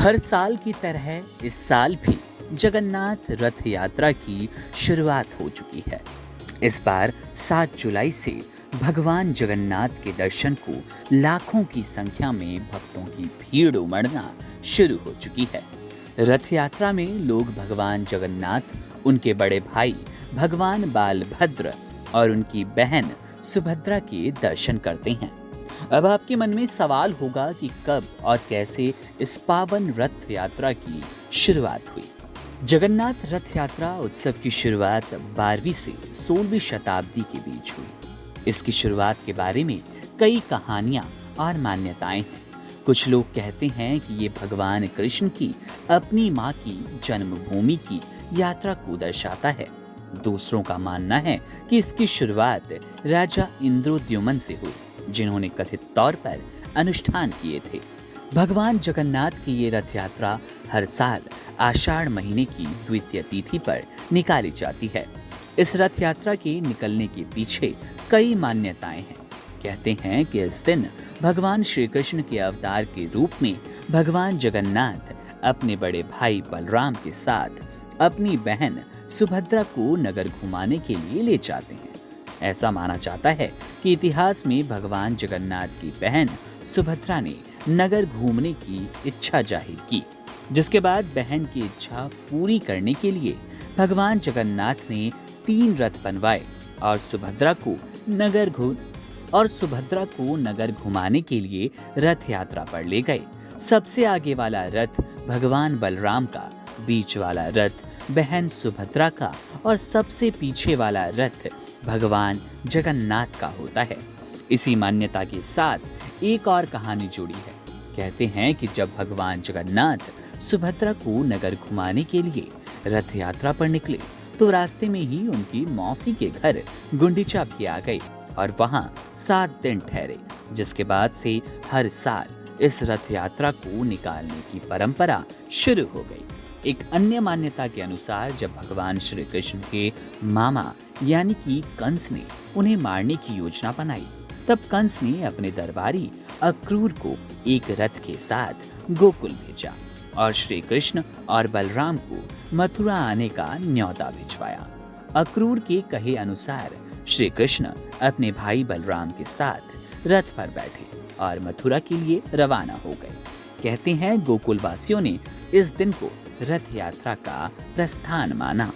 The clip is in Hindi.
हर साल की तरह इस साल भी जगन्नाथ रथ यात्रा की शुरुआत हो चुकी है। इस बार 7 जुलाई से भगवान जगन्नाथ के दर्शन को लाखों की संख्या में भक्तों की भीड़ उमड़ना शुरू हो चुकी है। रथ यात्रा में लोग भगवान जगन्नाथ, उनके बड़े भाई भगवान बालभद्र और उनकी बहन सुभद्रा के दर्शन करते हैं। अब आपके मन में सवाल होगा कि कब और कैसे इस पावन रथ यात्रा की शुरुआत हुई। जगन्नाथ रथ यात्रा उत्सव की शुरुआत 12वीं से 16वीं शताब्दी के बीच हुई। इसकी शुरुआत के बारे में कई कहानियां और मान्यताएं हैं। कुछ लोग कहते हैं कि ये भगवान कृष्ण की अपनी मां की जन्मभूमि की यात्रा को दर्शाता है। दूसरों का मानना है कि इसकी शुरुआत राजा इंद्रोद्युमन से हुई, जिन्होंने कथित तौर पर अनुष्ठान किए थे। भगवान जगन्नाथ की ये रथ यात्रा हर साल आषाढ़ महीने की द्वितीय तिथि पर निकाली जाती है। इस रथ यात्रा के निकलने के पीछे कई मान्यताएं हैं। कहते हैं कि इस दिन भगवान श्री कृष्ण के अवतार के रूप में भगवान जगन्नाथ अपने बड़े भाई बलराम के साथ अपनी बहन सुभद्रा को नगर घुमाने के लिए ले जाते हैं। ऐसा माना जाता है कि इतिहास में भगवान जगन्नाथ की बहन सुभद्रा ने नगर घूमने की इच्छा जाहिर की, जिसके बाद बहन की इच्छा पूरी करने के लिए भगवान जगन्नाथ ने 3 रथ बनवाए और सुभद्रा को नगर घुमाने के लिए रथ यात्रा पर ले गए। सबसे आगे वाला रथ भगवान बलराम का, बीच वाला रथ बहन सुभद्रा का और सबसे पीछे वाला रथ भगवान जगन्नाथ का होता है। इसी मान्यता के साथ एक और कहानी जुड़ी है। कहते हैं कि जब भगवान जगन्नाथ सुभद्रा को नगर घुमाने के लिए रथ यात्रा पर निकले तो रास्ते में ही उनकी मौसी के घर गुंडीचा भी आ गई और वहां 7 दिन ठहरे, जिसके बाद से हर साल इस रथ यात्रा को निकालने की परंपरा शुरू हो गई। एक अन्य मान्यता के अनुसार जब भगवान श्री कृष्ण के मामा यानी कि कंस ने उन्हें मारने की योजना बनाई, तब कंस ने अपने दरबारी अक्रूर को एक रथ के साथ गोकुल भेजा और श्री कृष्ण और बलराम को मथुरा आने का न्योता भिजवाया। अक्रूर के कहे अनुसार श्री कृष्ण अपने भाई बलराम के साथ रथ पर बैठे और मथुरा के लिए रवाना हो गए। कहते हैं गोकुल वासियों ने इस दिन को रथ यात्रा का प्रस्थान माना।